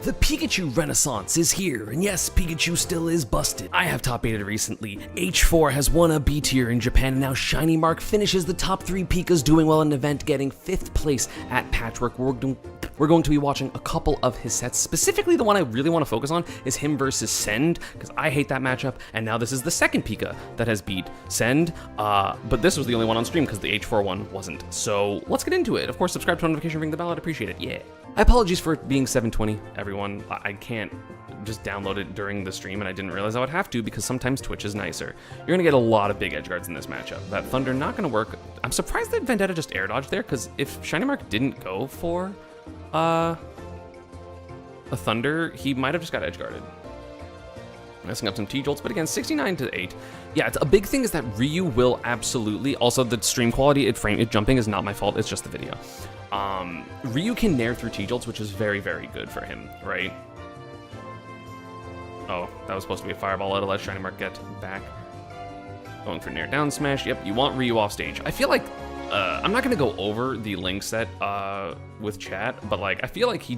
The Pikachu Renaissance is here, and yes, Pikachu still is busted. I have top 8'd recently. H4 has won a B tier in Japan, and now Shinymark finishes the top 3 Pikas doing well in an event, getting 5th place at Patchwork. We're going to be watching a couple of his sets. Specifically, the one I really want to focus on is him versus Send, because I hate that matchup, and now this is the second Pika that has beat Send, but this was the only one on stream because the H4 one wasn't. So let's get into it. Of course, subscribe, turn notification, ring the bell, I'd appreciate it, yeah. Apologies for it being 720, everyone. I can't just download it during the stream, and I didn't realize I would have to because sometimes Twitch is nicer. You're gonna get a lot of big edge guards in this matchup. That Thunder not gonna work. I'm surprised that Vendetta just air dodged there, because if Shinymark didn't go for a Thunder, he might have just got edge guarded. Messing up some T-Jolts, but again, 69 to 8. Yeah, it's a big thing is that Ryu will absolutely, also the stream quality, it jumping is not my fault, it's just the video. Ryu can nair through T-Jolts, which is very, very good for him, right? Oh, that was supposed to be a fireball. It'll let Shinymark get back. Going for nair down smash. Yep, you want Ryu off stage. I feel like, I'm not gonna go over the link set with chat, but like, I feel like he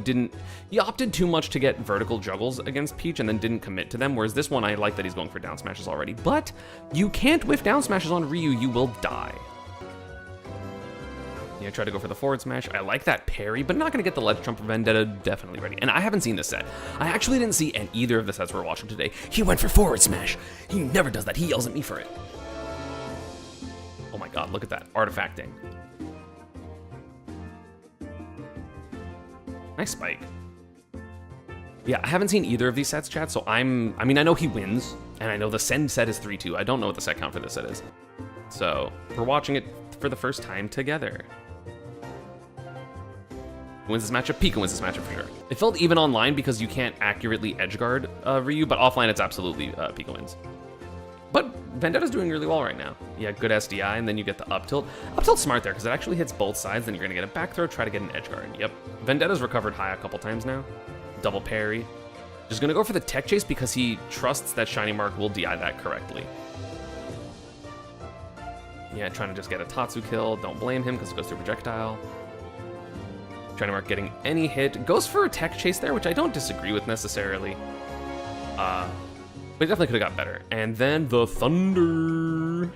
opted too much to get vertical juggles against Peach and then didn't commit to them, whereas this one, I like that he's going for down smashes already, but you can't whiff down smashes on Ryu, you will die. Yeah, try to go for the forward smash. I like that parry, but not gonna get the ledge jump for Vendetta, definitely ready. And I haven't seen this set. I actually didn't see either of the sets we're watching today. He went for forward smash. He never does that, he yells at me for it. Oh my god, look at that, artifacting. Nice spike. Yeah, I haven't seen either of these sets, chat, so I mean, I know he wins, and I know the Send set is 3-2. I don't know what the set count for this set is. So, we're watching it for the first time together. Who wins this matchup? Pika wins this matchup for sure. It felt even online because you can't accurately edgeguard Ryu, but offline it's absolutely Pika wins. But Vendetta's doing really well right now. Yeah, good SDI, and then you get the up tilt. Up tilt's smart there, because it actually hits both sides, then you're gonna get a back throw, try to get an edge guard. Yep, Vendetta's recovered high a couple times now. Double parry. Just gonna go for the tech chase because he trusts that Shinymark will DI that correctly. Yeah, trying to just get a Tatsu kill. Don't blame him, because it goes through projectile. Shinymark getting any hit. Goes for a tech chase there, which I don't disagree with necessarily. But he definitely could have got better. And then the Thunder.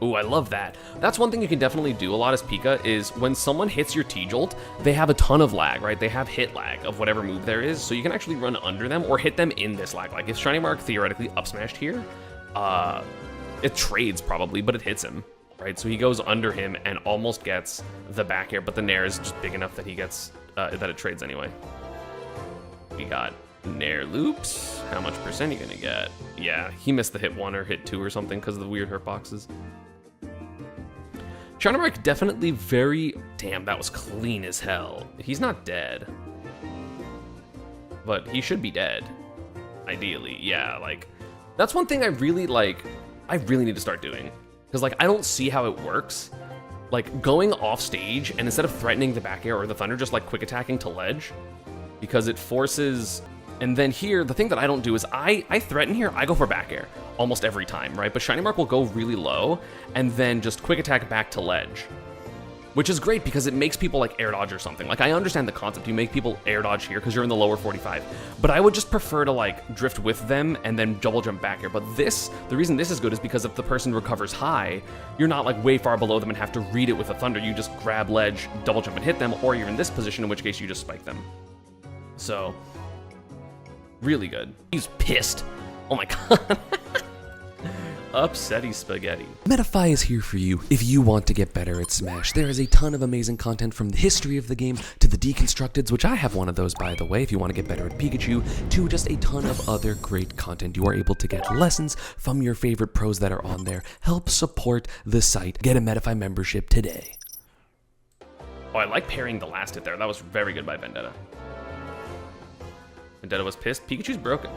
Ooh, I love that. That's one thing you can definitely do a lot as Pika, is when someone hits your T-Jolt, they have a ton of lag, right? They have hit lag of whatever move there is, so you can actually run under them or hit them in this lag. Like if Shinymark theoretically up smashed here, it trades probably, but it hits him, right? So he goes under him and almost gets the back air, but the nair is just big enough that he gets, that it trades anyway. We got nair loops. How much percent are you gonna get? Yeah, he missed the hit 1 or hit 2 or something because of the weird hurt boxes. Shinymark definitely very, damn, that was clean as hell. He's not dead, but he should be dead, ideally. Yeah, like, that's one thing I really need to start doing, because like, I don't see how it works. Like going off stage and instead of threatening the back air or the Thunder, just like quick attacking to ledge, because it forces. And then here, the thing that I don't do is I threaten here, I go for back air almost every time, right? But Shinymark will go really low and then just quick attack back to ledge, which is great because it makes people like air dodge or something. Like I understand the concept, you make people air dodge here because you're in the lower 45, but I would just prefer to like drift with them and then double jump back air. But this, the reason this is good is because if the person recovers high, you're not like way far below them and have to read it with a Thunder. You just grab ledge, double jump and hit them, or you're in this position, in which case you just spike them. So, really good. He's pissed. Oh my god. Upsetty spaghetti. Metafy is here for you if you want to get better at Smash. There is a ton of amazing content from the history of the game to the deconstructeds, which I have one of those by the way, if you want to get better at Pikachu, to just a ton of other great content. You are able to get lessons from your favorite pros that are on there. Help support the site. Get a Metafy membership today. Oh, I like parrying the last hit there. That was very good by Vendetta. Vendetta was pissed. Pikachu's broken.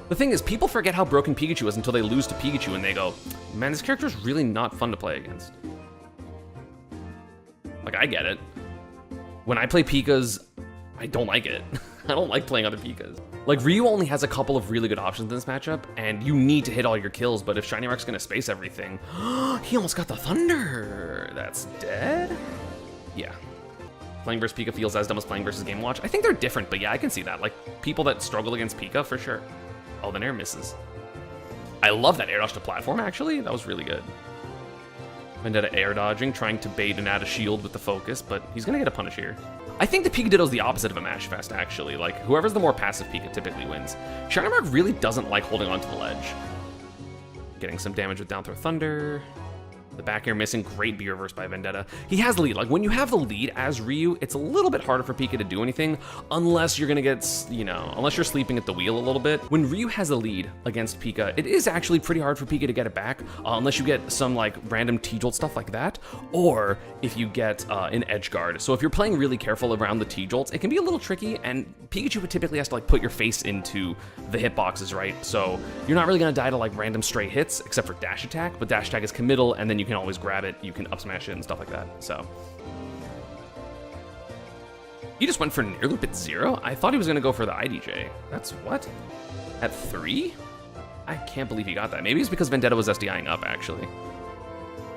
The thing is, people forget how broken Pikachu is until they lose to Pikachu and they go, man, this character is really not fun to play against. Like, I get it. When I play Pikas, I don't like it. I don't like playing other Pikas. Like, Ryu only has a couple of really good options in this matchup, and you need to hit all your kills, but if Shinymark's gonna space everything, he almost got the Thunder. That's dead? Yeah. playing versus Pika feels as dumb as playing versus Game Watch. I think they're different, but yeah, I can see that. Like, people that struggle against Pika, for sure. Oh, the Nair misses. I love that air dodge to platform, actually. That was really good. Vendetta air dodging, trying to bait and add a shield with the focus, but he's gonna get a punish here. I think the Pika Ditto's the opposite of a Mash Fest, actually. Like, whoever's the more passive Pika typically wins. Shinymark really doesn't like holding onto the ledge. Getting some damage with down throw Thunder. The back air missing, great B reverse by Vendetta. He has the lead. Like, when you have the lead as Ryu, it's a little bit harder for Pika to do anything, unless you're gonna get, you know, unless you're sleeping at the wheel a little bit. When Ryu has the lead against Pika, it is actually pretty hard for Pika to get it back, unless you get some, like, random T-Jolt stuff like that, or if you get an edge guard. So if you're playing really careful around the T-Jolts, it can be a little tricky, and Pikachu typically has to, like, put your face into the hitboxes, right? So you're not really gonna die to, like, random stray hits, except for dash attack, but dash attack is committal, and then you can always grab it, you can up smash it and stuff like that. So he just went for near loop at 0. I thought he was gonna go for the IDJ. That's what? At 3? I can't believe he got that. Maybe it's because Vendetta was SDIing up, actually.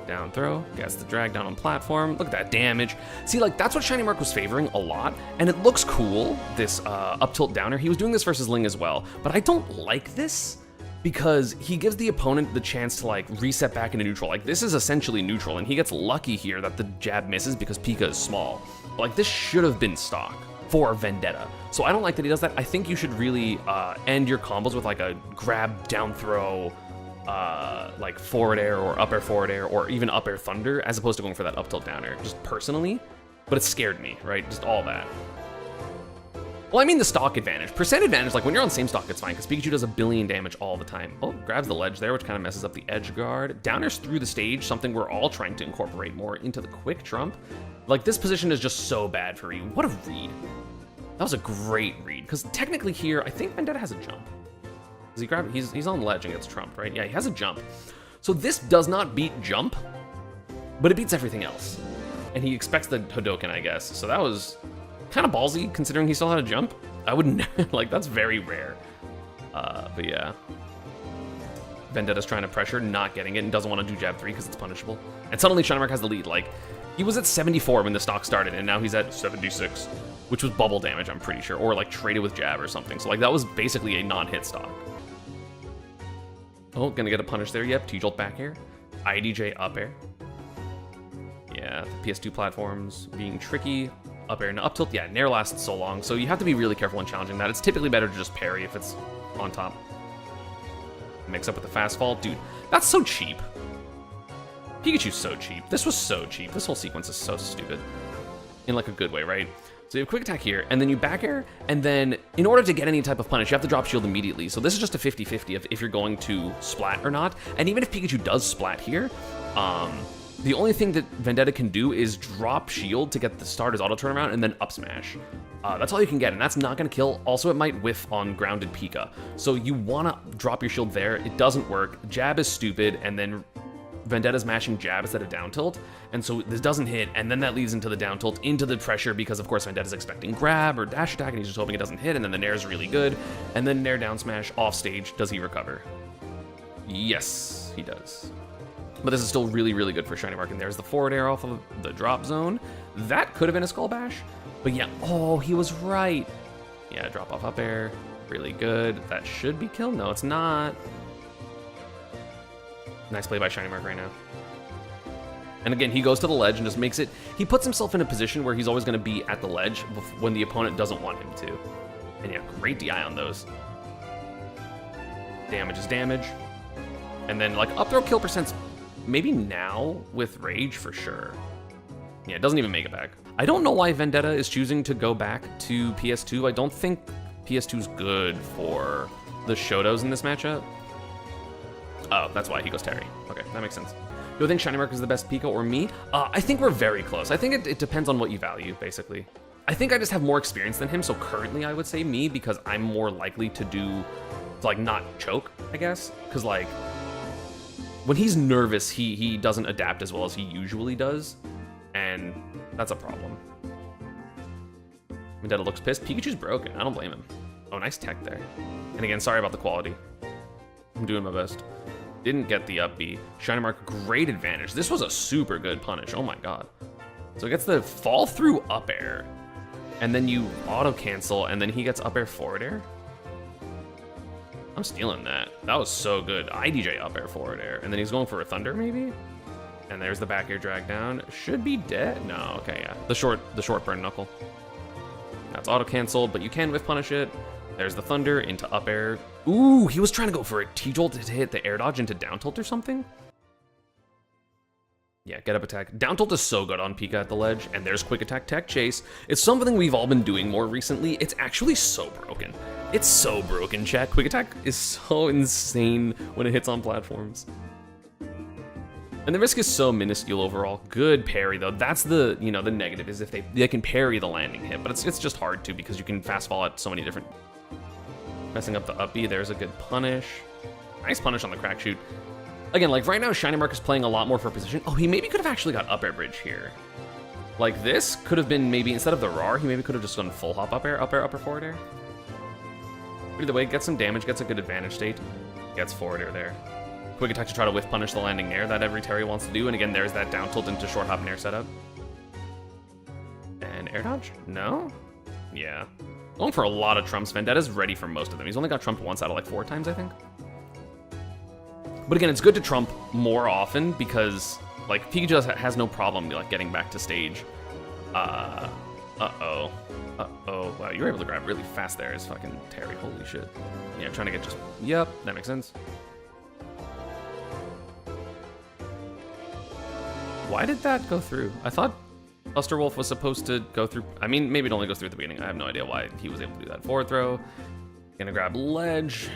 Down throw, gets the drag down on platform. Look at that damage. See, like, that's what Shinymark was favoring a lot, and it looks cool, this up tilt downer. He was doing this versus Ling as well, but I don't like this, because he gives the opponent the chance to, like, reset back into neutral. Like, this is essentially neutral, and he gets lucky here that the jab misses because Pika is small. But, like, this should have been stock for Vendetta. So I don't like that he does that. I think you should really end your combos with, like, a grab, down throw, like, forward air or up air forward air, or even up air thunder, as opposed to going for that up tilt downer, just personally. But it scared me, right? Just all that. Well, I mean the stock advantage. Percent advantage, like when you're on same stock, it's fine, because Pikachu does a billion damage all the time. Oh, grabs the ledge there, which kind of messes up the edge guard. Downers through the stage, something we're all trying to incorporate more into the quick trump. Like, this position is just so bad for you. What a read. That was a great read, because technically here, I think Vendetta has a jump. Does he grab it? He's on ledge and gets trumped, right? Yeah, he has a jump. So this does not beat jump, but it beats everything else. And he expects the Hadoken, I guess. So that was kind of ballsy, considering he still had a jump. I wouldn't, like, that's very rare. But yeah. Vendetta's trying to pressure, not getting it, and doesn't want to do jab 3 because it's punishable. And suddenly Shinymark has the lead. Like, he was at 74 when the stock started, and now he's at 76, which was bubble damage, I'm pretty sure, or like traded with jab or something. So like, that was basically a non-hit stock. Oh, gonna get a punish there. Yep, T-Jolt back air. IDJ up air. Yeah, the PS2 platforms being tricky. Up air and up tilt, yeah, Nair lasts so long, so you have to be really careful when challenging that. It's typically better to just parry if it's on top. Mix up with the fast fall. Dude, that's so cheap. Pikachu's so cheap. This was so cheap. This whole sequence is so stupid. In like a good way, right? So you have quick attack here, and then you back air, and then in order to get any type of punish, you have to drop shield immediately. So this is just a 50-50 if you're going to splat or not. And even if Pikachu does splat here, the only thing that Vendetta can do is drop shield to get the starter's auto turnaround and then up smash. That's all you can get, and that's not gonna kill. Also, it might whiff on grounded Pika. So you wanna drop your shield there. It doesn't work. Jab is stupid, and then Vendetta's mashing jab instead of down tilt, and so this doesn't hit, and then that leads into the down tilt, into the pressure, because of course Vendetta's expecting grab or dash attack, and he's just hoping it doesn't hit, and then the Nair is really good, and then Nair down smash off stage. Does he recover? Yes, he does. But this is still really, really good for Shinymark, and there's the forward air off of the drop zone. That could have been a Skull Bash, but yeah, oh, he was right. Yeah, drop off up air, really good. That should be kill. No, it's not. Nice play by Shinymark right now. And again, he goes to the ledge and just makes it, he puts himself in a position where he's always gonna be at the ledge when the opponent doesn't want him to. And yeah, great DI on those. Damage is damage. And then like up throw kill percents, maybe now with Rage for sure. Yeah, it doesn't even make it back. I don't know why Vendetta is choosing to go back to PS2. I don't think PS2 is good for the Shotos in this matchup. Oh, that's why he goes Terry. Okay, that makes sense. Do I think Shinymark is the best Pika or me? I think we're very close. I think it depends on what you value, basically. I think I just have more experience than him, so currently I would say me, because I'm more likely to like, not choke, I guess. Because, like, when he's nervous, he doesn't adapt as well as he usually does, and that's a problem. Vendetta looks pissed. Pikachu's broken. I don't blame him. Oh, nice tech there. And again, sorry about the quality. I'm doing my best. Didn't get the up B. Shinymark, great advantage. This was a super good punish. Oh my god. So it gets the fall through up air, and then you auto cancel, and then he gets up air forward air. I'm stealing that. That was so good. IDJ up air forward air, and then he's going for a thunder maybe. And there's the back air drag down. Should be dead. No, okay, yeah. The short burn knuckle. That's auto canceled, but you can whiff punish it. There's the thunder into up air. Ooh, he was trying to go for a T-jolt to hit the air dodge into down tilt or something. Yeah, get up attack. Down tilt is so good on Pika at the ledge, and there's quick attack tech chase. It's something we've all been doing more recently. It's actually so broken. It's so broken, chat. Quick attack is so insane when it hits on platforms. And the risk is so minuscule overall. Good parry though. That's the, you know, the negative is if they can parry the landing hit, but it's just hard to because you can fast fall at so many different. Messing up the up B. There's a good punish. Nice punish on the crack shoot. Again, like right now, Shinymark is playing a lot more for position. Oh, he maybe could have actually got up air bridge here. Like this could have been maybe instead of the RAR, he maybe could have just gone full hop up air, forward air. Either way, gets some damage, gets a good advantage state, gets forward air there. Quick attack to try to whiff punish the landing nair that every Terry wants to do. And again, there's that down tilt into short hop nair setup. And air dodge? No? Yeah. Going for a lot of trumps. Vendetta's ready for most of them. He's only got trumped once out of like 4 times, I think. But again, it's good to trump more often because like Pikachu has no problem like getting back to stage. Uh-oh. Wow, you were able to grab really fast there as fucking Terry. Holy shit. Yeah, trying to get just... Yep, that makes sense. Why did that go through? I thought Buster Wolf was supposed to go through... I mean, maybe it only goes through at the beginning. I have no idea why he was able to do that. Forward throw. Gonna grab ledge.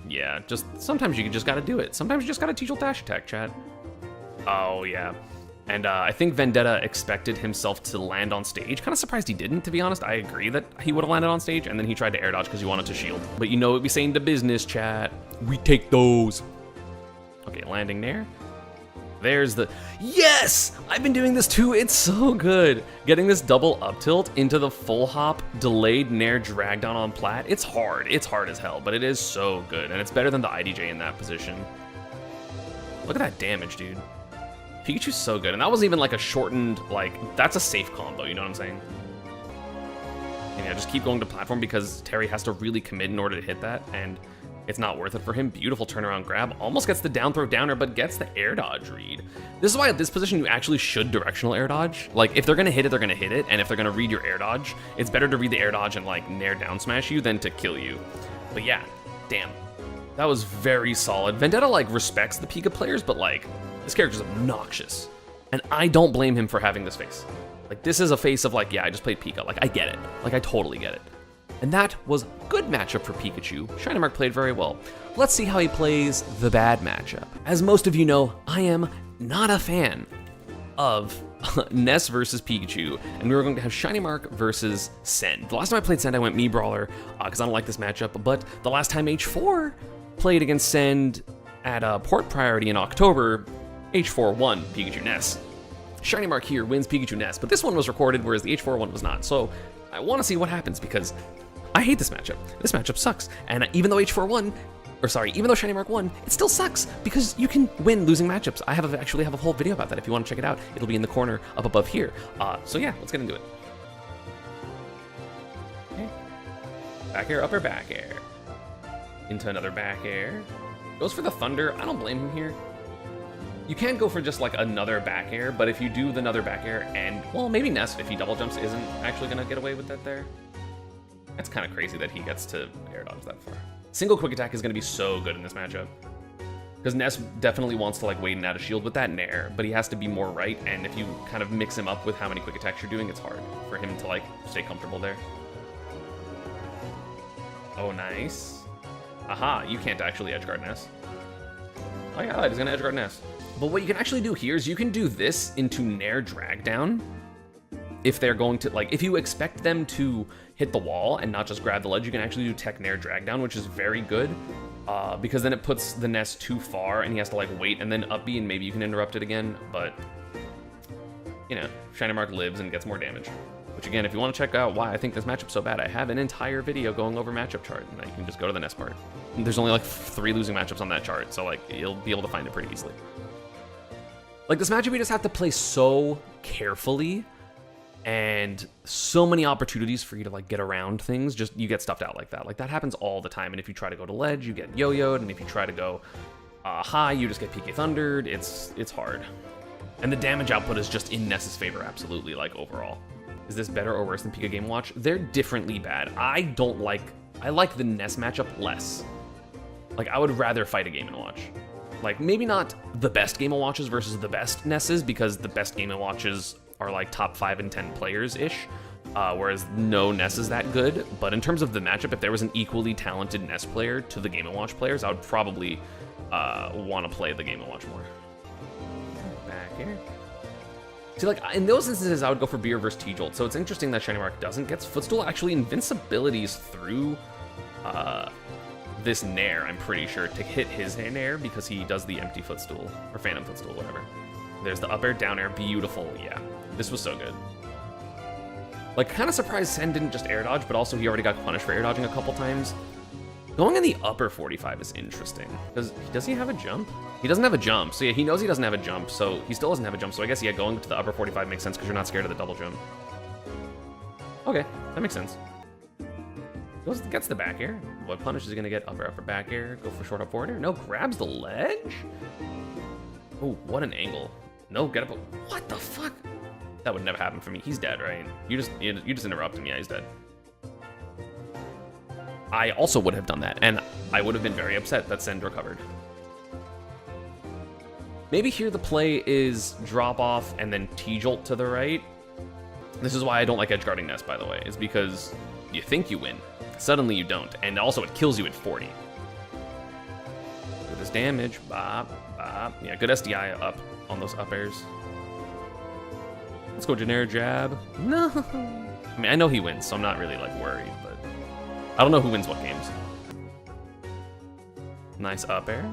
Yeah, just... Sometimes you just gotta do it. Sometimes you just gotta T-jolt dash attack, chat. Oh, yeah. And I think Vendetta expected himself to land on stage. Kind of surprised he didn't, to be honest. I agree that he would have landed on stage, and then he tried to air dodge because he wanted to shield. But you know what we saying to business, chat. We take those. Okay, landing there. There's the... Yes! I've been doing this too. It's so good. Getting this double up tilt into the full hop, delayed nair drag down on plat. It's hard. It's hard as hell, but it is so good. And it's better than the IDJ in that position. Look at that damage, dude. Pikachu's so good. And that wasn't even like a shortened, like, that's a safe combo, you know what I'm saying? And yeah, just keep going to platform because Terry has to really commit in order to hit that. And it's not worth it for him. Beautiful turnaround grab. Almost gets the down throw downer, but gets the air dodge read. This is why at this position you actually should directional air dodge. Like, if they're going to hit it, they're going to hit it. And if they're going to read your air dodge, it's better to read the air dodge and, like, nair down smash you than to kill you. But yeah, damn. That was very solid. Vendetta, like, respects the Pika players, but, like, this character's obnoxious. And I don't blame him for having this face. Like, this is a face of, like, yeah, I just played Pika. Like, I get it. Like, I totally get it. And that was a good matchup for Pikachu. Shinymark played very well. Let's see how he plays the bad matchup. As most of you know, I am not a fan of Ness versus Pikachu, and we were going to have Shinymark versus Send. The last time I played Send, I went Me Brawler, because I don't like this matchup, but the last time H4 played against Send at Port Priority in October, H4 won Pikachu Ness. Shinymark here wins Pikachu Ness, but this one was recorded, whereas the H4 one was not, so I want to see what happens, because I hate this matchup. This matchup sucks. And even though H4 won, or sorry, even though Shinymark won, it still sucks because you can win losing matchups. I actually have a whole video about that. If you want to check it out, it'll be in the corner up above here. So yeah, let's get into it. Okay. Back air, up air, back air. Into another back air. Goes for the thunder. I don't blame him here. You can go for just like another back air, but if you do another back air and, well, maybe Ness, if he double jumps, isn't actually gonna get away with that there. That's kind of crazy that he gets to air dodge that far. Single quick attack is going to be so good in this matchup. Because Ness definitely wants to like wait and add a shield with that nair, but he has to be more right, and if you kind of mix him up with how many quick attacks you're doing, it's hard for him to like stay comfortable there. Oh, nice. Aha, you can't actually edgeguard Ness. Oh yeah, he's going to edgeguard Ness. But what you can actually do here is you can do this into nair drag down. If they're going to, like, if you expect them to hit the wall and not just grab the ledge, you can actually do tech nair drag down, which is very good, because then it puts the Ness too far and he has to, like, wait and then up B and maybe you can interrupt it again, but, you know, Shinymark lives and gets more damage. Which, again, if you want to check out why I think this matchup's so bad, I have an entire video going over matchup chart, and you can just go to the Ness part. There's only, like, 3 losing matchups on that chart, so, like, you'll be able to find it pretty easily. Like, this matchup, you just have to play so carefully, and so many opportunities for you to, like, get around things. Just, you get stuffed out like that. Like, that happens all the time, and if you try to go to ledge, you get yo-yoed, and if you try to go high, you just get PK thundered. It's hard. And the damage output is just in Ness's favor, absolutely, like, overall. Is this better or worse than Pika Game & Watch? They're differently bad. I like the Ness matchup less. Like, I would rather fight a Game & Watch. Like, maybe not the best Game & Watches versus the best Nesses, because the best Game & Watches are, like, top 5 and 10 players-ish, whereas no Ness is that good. But in terms of the matchup, if there was an equally talented Ness player to the Game & Watch players, I would probably want to play the Game & Watch more. Back here. See, like, in those instances, I would go for Beer versus T-Jolt. So it's interesting that Shinymark doesn't. Gets Footstool actually invincibilities through this Nair, I'm pretty sure, to hit his Nair because he does the empty Footstool, or Phantom Footstool, whatever. There's the up air, down air, beautiful, yeah. This was so good. Like, kind of surprised Sen didn't just air dodge, but also he already got punished for air dodging a couple times. Going in the upper 45 is interesting. Does he have a jump? He doesn't have a jump, so yeah, he knows he doesn't have a jump, so he still doesn't have a jump, so I guess, yeah, going to the upper 45 makes sense because you're not scared of the double jump. Okay, that makes sense. Gets the back air. What punish is he gonna get? Upper, back air. Go for short up forward air. No, grabs the ledge? Oh, what an angle. No, get up. What the fuck? That would never happen for me. He's dead, right? You just interrupt him. Yeah, he's dead. I also would have done that, and I would have been very upset that Send recovered. Maybe here the play is drop off and then T-Jolt to the right. This is why I don't like edge guarding Ness, by the way, is because you think you win. Suddenly you don't, and also it kills you at 40. Look at this damage. Bop, bop. Yeah, good SDI up on those up airs. Let's go generic jab. No. I mean, I know he wins, so I'm not really, like, worried, but I don't know who wins what games. Nice up air.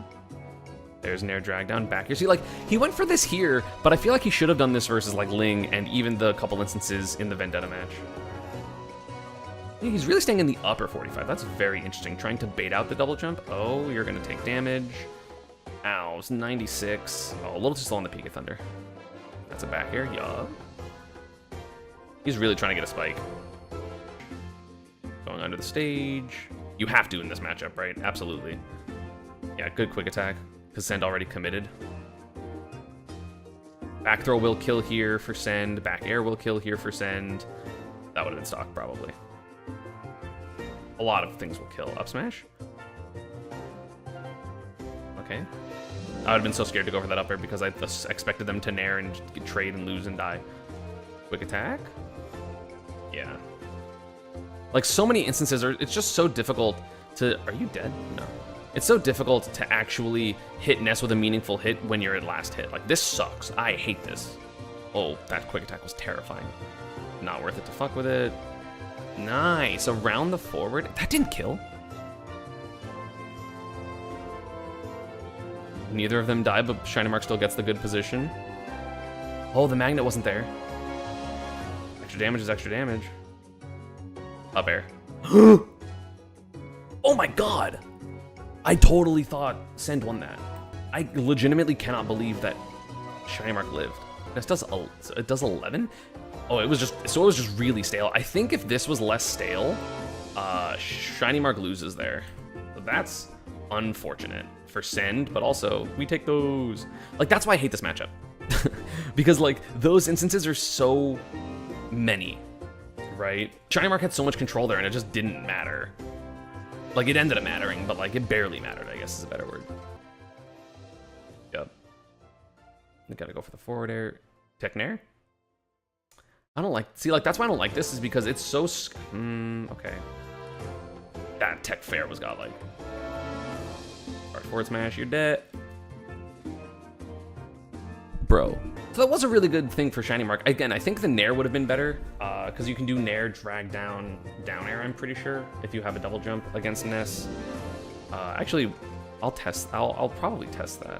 There's an air drag down back here. See, like, he went for this here, but I feel like he should have done this versus, like, Ling and even the couple instances in the Vendetta match. Yeah, he's really staying in the upper 45. That's very interesting. Trying to bait out the double jump. Oh, you're going to take damage. Ow, it's 96. Oh, a little too slow on the Pika Thunder. That's a back air. Yeah. He's really trying to get a spike. Going under the stage. You have to in this matchup, right? Absolutely. Yeah, good quick attack. Because Send already committed. Back throw will kill here for Send. Back air will kill here for Send. That would have been stock, probably. A lot of things will kill. Up smash? Okay. I would have been so scared to go for that up air because I expected them to nair and get trade and lose and die. Quick attack? Yeah. Like, so many instances, it's just so difficult to... Are you dead? No. It's so difficult to actually hit Ness with a meaningful hit when you're at last hit. Like, this sucks. I hate this. Oh, that quick attack was terrifying. Not worth it to fuck with it. Nice. Around the forward. That didn't kill. Neither of them die, but Shinymark still gets the good position. Oh, the magnet wasn't there. Extra damage is extra damage. Up air. Oh my god! I totally thought Send won that. I legitimately cannot believe that Shinymark lived. This does, it does 11? Oh, it was just really stale. I think if this was less stale, Shinymark loses there. So that's unfortunate for Send, but also we take those. Like, that's why I hate this matchup. Because, like, those instances are so many, right? Shinymark had so much control there and it just didn't matter. Like, it ended up mattering, but, like, it barely mattered, I guess is a better word. Yep. You gotta go for the forward air. Tech nair? I don't like... See, like, that's why I don't like this, is because it's so... okay. That tech fair was godlike. Alright, forward smash, you're dead. Bro. So that was a really good thing for Shinymark. Again, I think the nair would have been better, because you can do nair, drag down, down air, I'm pretty sure, if you have a double jump against Ness. Actually, I'll probably test that.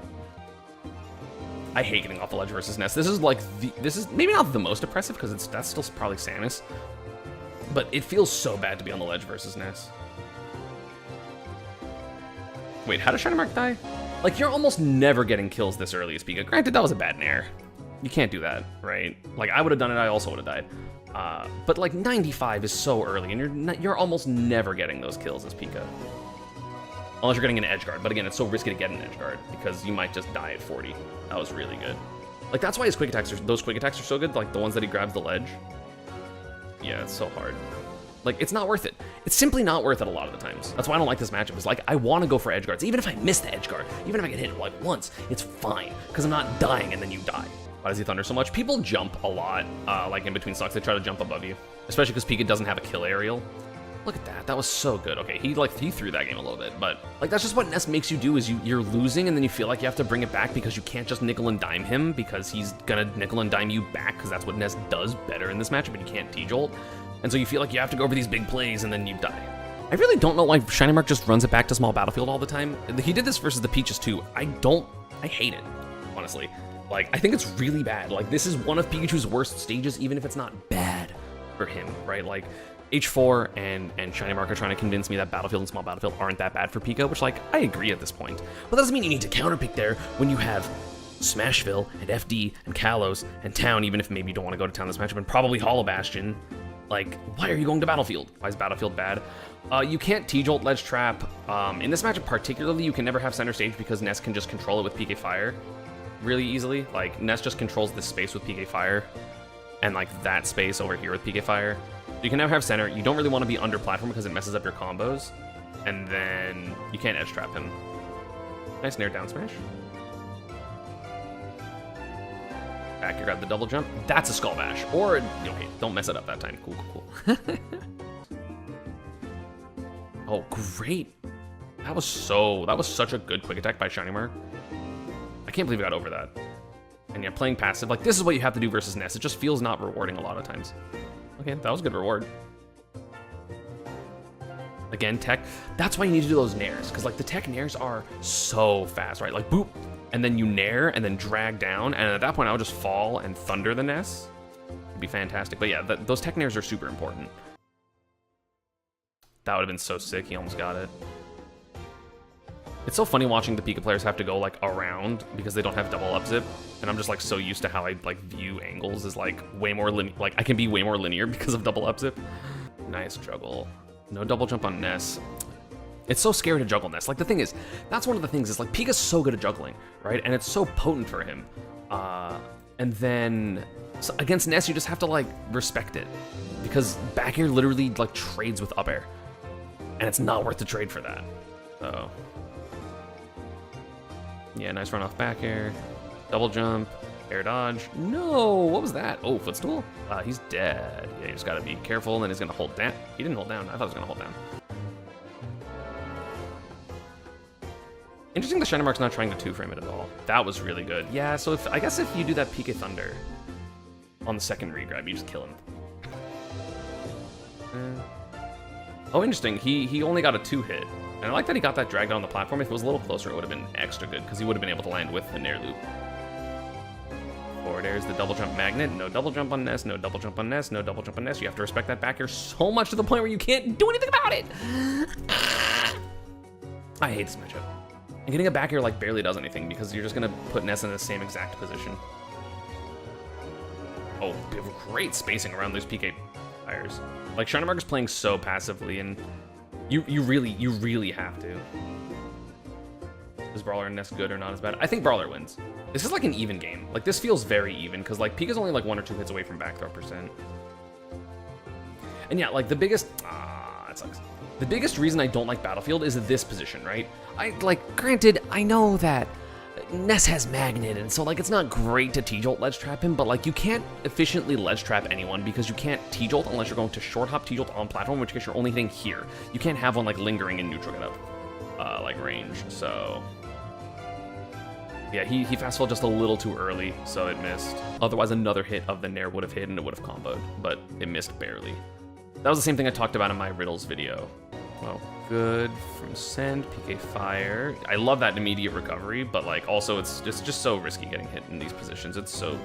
I hate getting off the ledge versus Ness. This is like this is maybe not the most oppressive because that's still probably Samus, but it feels so bad to be on the ledge versus Ness. Wait, how does Shinymark die? Like, you're almost never getting kills this early as Pika. Granted, that was a bad nair. You can't do that, right? Like, I would have done it, I also would have died. But like 95 is so early, and you're almost never getting those kills as Pika. Unless you're getting an edge guard, but again, it's so risky to get an edge guard because you might just die at 40. That was really good. Like, that's why his quick attacks those quick attacks are so good, like the ones that he grabs the ledge. Yeah, it's so hard. Like, it's not worth it. It's simply not worth it a lot of the times. That's why I don't like this matchup. Is like, I want to go for edge guards. Even if I miss the edge guard, even if I get hit like once, it's fine because I'm not dying and then you die. Why does he thunder so much? People jump a lot, like in between stocks. They try to jump above you, especially because Pika doesn't have a kill aerial. Look at that. That was so good. Okay, he threw that game a little bit, but like that's just what Ness makes you do. Is you're losing and then you feel like you have to bring it back because you can't just nickel and dime him because he's gonna nickel and dime you back because that's what Ness does better in this matchup, and you can't T-jolt. And so you feel like you have to go over these big plays and then you die. I really don't know why Shinymark just runs it back to small battlefield all the time. He did this versus the Peaches too. I hate it, honestly. Like, I think it's really bad. Like, this is one of Pikachu's worst stages, even if it's not bad for him, right? Like, H4 and Shinymark are trying to convince me that battlefield and small battlefield aren't that bad for Pika, which, like, I agree at this point. But that doesn't mean you need to counterpick there when you have Smashville and FD and Kalos and Town, even if maybe you don't want to go to Town this matchup, and probably Hollow Bastion. Like, why are you going to Battlefield? Why is Battlefield bad? You can't T-Jolt Ledge Trap. In this matchup particularly, you can never have center stage because Ness can just control it with PK Fire really easily. Like, Ness just controls this space with PK Fire and, like, that space over here with PK Fire. You can never have center. You don't really want to be under platform because it messes up your combos. And then you can't Edge Trap him. Nice Nair down smash. Back, you grab the double jump. That's a Skull Bash. Or, okay, don't mess it up that time. Cool, cool, cool. Oh, great. That was such a good quick attack by Shinymark. I can't believe I got over that. And yeah, playing passive, like, this is what you have to do versus Ness. It just feels not rewarding a lot of times. Okay, that was a good reward. Again, tech. That's why you need to do those nairs, because, like, the tech nairs are so fast, right? Like, boop, and then you nair, and then drag down, and at that point, I would just fall and thunder the Ness. It'd be fantastic. But yeah, those tech nairs are super important. That would have been so sick. He almost got it. It's so funny watching the Pika players have to go, like, around because they don't have double up zip, and I'm just, like, so used to how I, like, view angles as, like, way more linear. Like, I can be way more linear because of double up zip. Nice juggle. No double jump on Ness. It's so scary to juggle Ness. Like, the thing is, that's one of the things is, like, Pika's so good at juggling, right? And it's so potent for him. And then so against Ness, you just have to, like, respect it because back air literally, like, trades with up air, and it's not worth the trade for that. So. Yeah, nice run off back air. Double jump. Air dodge. No! What was that? Oh, footstool? He's dead. Yeah, you just gotta be careful, and then he's gonna hold down. He didn't hold down. I thought he was gonna hold down. Interesting that Shinymark's not trying to two-frame it at all. That was really good. Yeah, so I guess if you do that PK Thunder on the second regrab, you just kill him. Oh, interesting. He only got a 2-hit. And I like that he got that dragged on the platform. If it was a little closer, it would have been extra good, because he would have been able to land with the Nair Loop. Forward air is the double jump magnet. No double jump on Ness, no double jump on Ness, no double jump on Ness. You have to respect that back air so much to the point where you can't do anything about it. I hate this matchup. And getting a back air, like, barely does anything, because you're just going to put Ness in the same exact position. Oh, great spacing around those PK fires. Like, Shinymark is playing so passively, and you really have to. Is Brawler and Ness good or not as bad? I think Brawler wins. This is like an even game. Like, this feels very even, because, like, Pika's only like 1 or 2 hits away from back throw %. And yeah, like, the biggest... that sucks. The biggest reason I don't like Battlefield is this position, right? Granted, I know that Ness has Magnet, and so, like, it's not great to T-Jolt Ledge Trap him, but, like, you can't efficiently Ledge Trap anyone because you can't T-Jolt unless you're going to short hop T-Jolt on platform, in which case you're only hitting here. You can't have one, like, lingering in neutral get up, like, range, so... Yeah, he fast fell just a little too early, so it missed. Otherwise, another hit of the Nair would have hit and it would have comboed, but it missed barely. That was the same thing I talked about in my Riddles video. Well, good from Send, PK Fire. I love that immediate recovery, but, like, also it's just so risky getting hit in these positions. It's so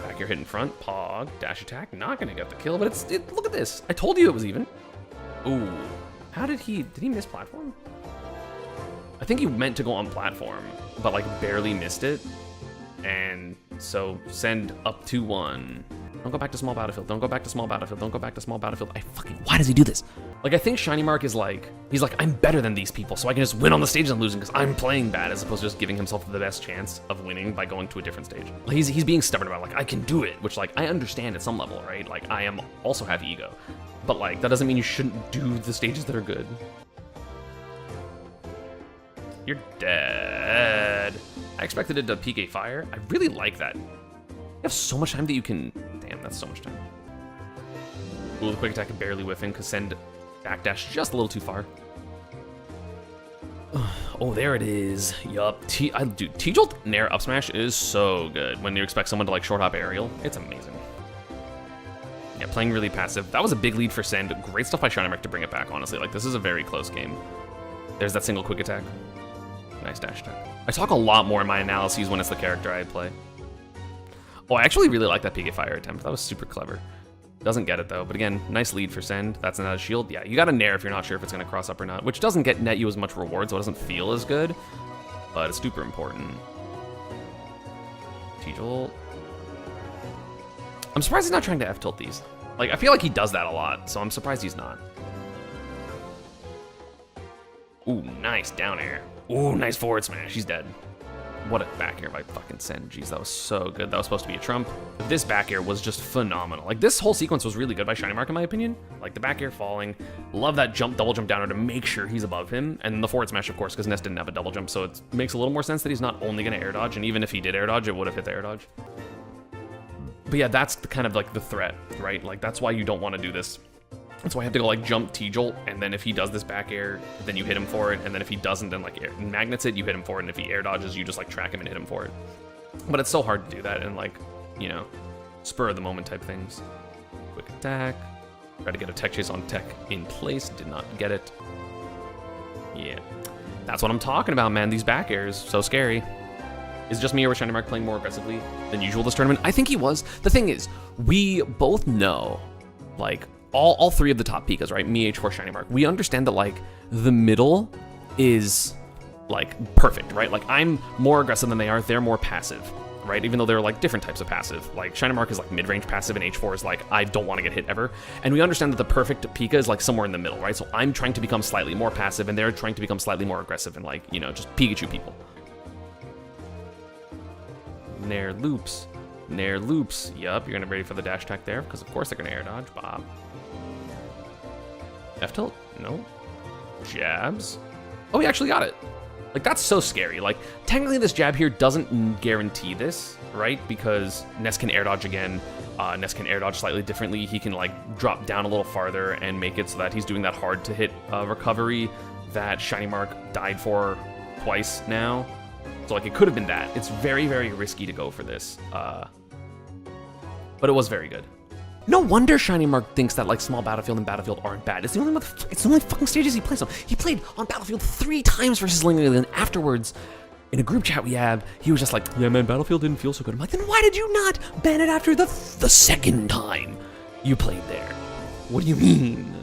back air hit in front, Pog, dash attack, not gonna get the kill, but look at this. I told you it was even. Ooh, did he miss platform? I think he meant to go on platform, but like barely missed it. And so send up to 1. Don't go back to small battlefield. Don't go back to small battlefield. Don't go back to small battlefield. Why does he do this? Like, I think Shinymark is like, he's like, I'm better than these people, so I can just win on the stage and losing because I'm playing bad, as opposed to just giving himself the best chance of winning by going to a different stage. Like, he's being stubborn about, like, I can do it, which, like, I understand at some level, right? Like, I am also have ego. But, like, that doesn't mean you shouldn't do the stages that are good. You're dead. I expected it to PK fire. I really like that. You have so much time that you can... Damn, that's so much time. Ooh, the quick attack can barely whiff in because send backdash just a little too far. Oh, there it is. Yup. Dude, T-Jolt Nair up smash is so good when you expect someone to like short hop aerial. It's amazing. Yeah, playing really passive. That was a big lead for Send. Great stuff by Shinymark to bring it back, honestly. Like, this is a very close game. There's that single quick attack. Nice dash attack. I talk a lot more in my analyses when it's the character I play. Oh, I actually really like that PK fire attempt. That was super clever. Doesn't get it though, but again, nice lead for Send. That's another shield. Yeah, you got a Nair if you're not sure if it's gonna cross up or not, which doesn't net you as much reward, so it doesn't feel as good, but it's super important. T-Jolt. I'm surprised he's not trying to F-tilt these. Like, I feel like he does that a lot, so I'm surprised he's not. Ooh, nice down air. Ooh, nice forward smash. He's dead. What a back air by fucking Send. Jeez, that was so good. That was supposed to be a trump. This back air was just phenomenal. Like, this whole sequence was really good by Shinymark, in my opinion. Like, the back air falling. Love that jump, double jump down to make sure he's above him. And then the forward smash, of course, because Ness didn't have a double jump, so it makes a little more sense that he's not only going to air dodge. And even if he did air dodge, it would have hit the air dodge. But yeah, that's the kind of like the threat, right? Like, that's why you don't want to do this. That's why I have to go like jump T-Jolt, and then if he does this back air, then you hit him for it, and then if he doesn't, then like magnets it, you hit him for it, and if he air dodges, you just like track him and hit him for it. But it's so hard to do that, and like, you know, spur of the moment type things. Quick attack. Try to get a tech chase on tech in place, did not get it. Yeah, that's what I'm talking about, man. These back airs, so scary. Is it just me or was Shinymark playing more aggressively than usual this tournament? I think he was. The thing is, we both know, like, all three of the top Pikas, right? Me, H4, Shinymark. We understand that, like, the middle is, like, perfect, right? Like, I'm more aggressive than they are. They're more passive, right? Even though they're, like, different types of passive. Like, Shinymark is, like, mid-range passive, and H4 is, like, I don't want to get hit ever. And we understand that the perfect Pika is, like, somewhere in the middle, right? So I'm trying to become slightly more passive, and they're trying to become slightly more aggressive and, like, you know, just Pikachu people. Nair loops. Nair loops. Yup, you're going to be ready for the dash attack there, because, of course, they're going to air dodge. Bob. F-tilt? No. Jabs? Oh, he actually got it. Like, that's so scary. Like, technically this jab here doesn't guarantee this, right? Because Ness can air dodge again. Ness can air dodge slightly differently. He can, like, drop down a little farther and make it so that he's doing that hard to hit recovery that Shinymark died for twice now. So, like, it could have been that. It's very, very risky to go for this. But it was very good. No wonder Shinymark thinks that, like, small Battlefield and Battlefield aren't bad. It's the only fucking stages he plays on. He played on Battlefield 3 times versus Ling Ling, and afterwards, in a group chat we have, he was just like, yeah, man, Battlefield didn't feel so good. I'm like, then why did you not ban it after the second time you played there? What do you mean?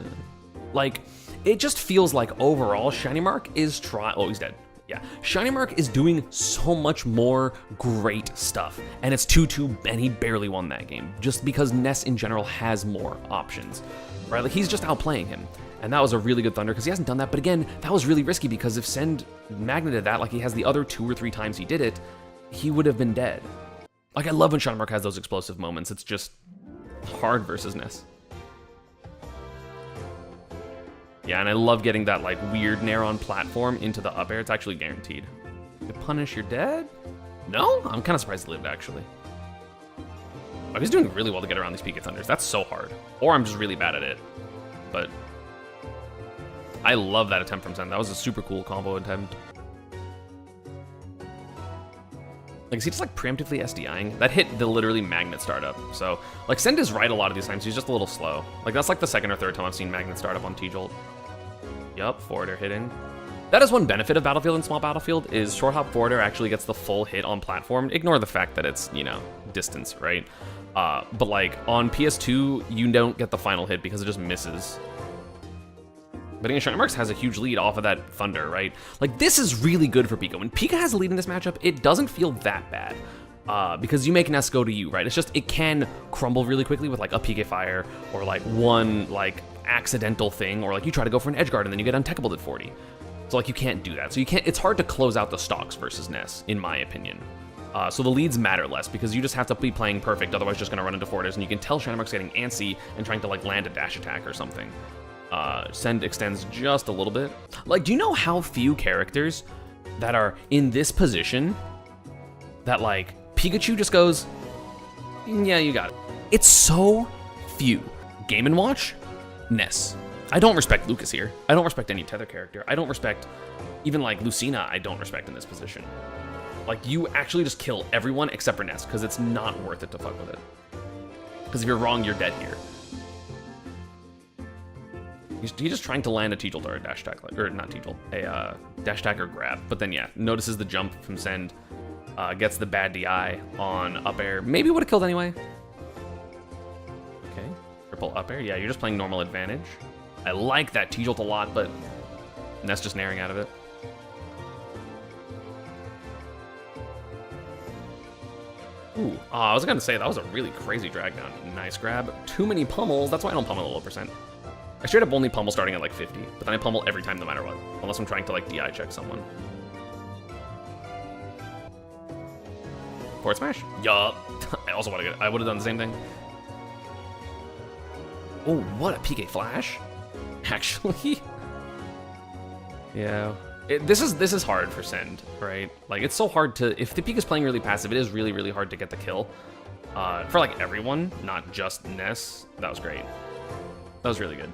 Like, it just feels like overall Shinymark is trying... Oh, he's dead. Yeah, Shinymark is doing so much more great stuff, and it's 2-2, and he barely won that game, just because Ness in general has more options, right? Like, he's just outplaying him, and that was a really good Thunder, because he hasn't done that, but again, that was really risky, because if Send magneted that, like he has the other 2 or 3 times he did it, he would have been dead. Like, I love when Shinymark has those explosive moments. It's just hard versus Ness. Yeah, and I love getting that, like, weird Nair on platform into the up air. It's actually guaranteed. To punish, you're dead? No? I'm kind of surprised he lived, actually. Oh, he's doing really well to get around these Pika Thunders. That's so hard. Or I'm just really bad at it. But I love that attempt from Send. That was a super cool combo attempt. Like, is he just, like, preemptively SDIing? That hit the literally magnet startup. So, like, Send is right a lot of these times. He's just a little slow. Like, that's, like, the second or third time I've seen magnet startup on T-Jolt. Yup, forward air hitting. That is one benefit of Battlefield and small Battlefield, is short hop forward air actually gets the full hit on platform. Ignore the fact that it's, you know, distance, right? But, like, on PS2, you don't get the final hit because it just misses. But again, Shinymark has a huge lead off of that Thunder, right? Like, this is really good for Pika. When Pika has a lead in this matchup, it doesn't feel that bad. Because you make Ness go to you, right? It's just, it can crumble really quickly with, like, a PK Fire, or, like, one, like, accidental thing, or, like, you try to go for an edge guard and then you get untechable at 40. So, like, you can't do that. So you can't, it's hard to close out the stocks versus Ness, in my opinion. So the leads matter less, because you just have to be playing perfect, otherwise you're just gonna run into forwards, and you can tell Shinymark's getting antsy and trying to, like, land a dash attack or something. Send extends just a little bit. Like, do you know how few characters that are in this position that, like, Pikachu just goes, yeah, you got it. It's so few. Game & Watch, Ness. I don't respect Lucas here. I don't respect any Tether character. I don't respect, even, like, Lucina, I don't respect in this position. Like, you actually just kill everyone except for Ness, because it's not worth it to fuck with it. Because if you're wrong, you're dead here. He's just trying to land a T-Jolt or a dash attack, or not T-Jolt, a dash attack or grab. But then, yeah, notices the jump from Send, gets the bad DI on up air. Maybe would have killed anyway. Okay, triple up air. Yeah, you're just playing normal advantage. I like that T-Jolt a lot, but Ness just naring out of it. Ooh, I was gonna say, that was a really crazy drag down. Nice grab. Too many pummels. That's why I don't pummel at low percent. I straight up only pummel starting at like 50, but then I pummel every time no matter what, unless I'm trying to like DI check someone. Forward smash? Yup. I also want to get, I would have done the same thing. Oh, what a PK flash. Actually. Yeah. This is hard for Send, right? Like, it's so hard to, if the Pika's playing really passive, it is really, really hard to get the kill. For like everyone, not just Ness. That was great. That was really good.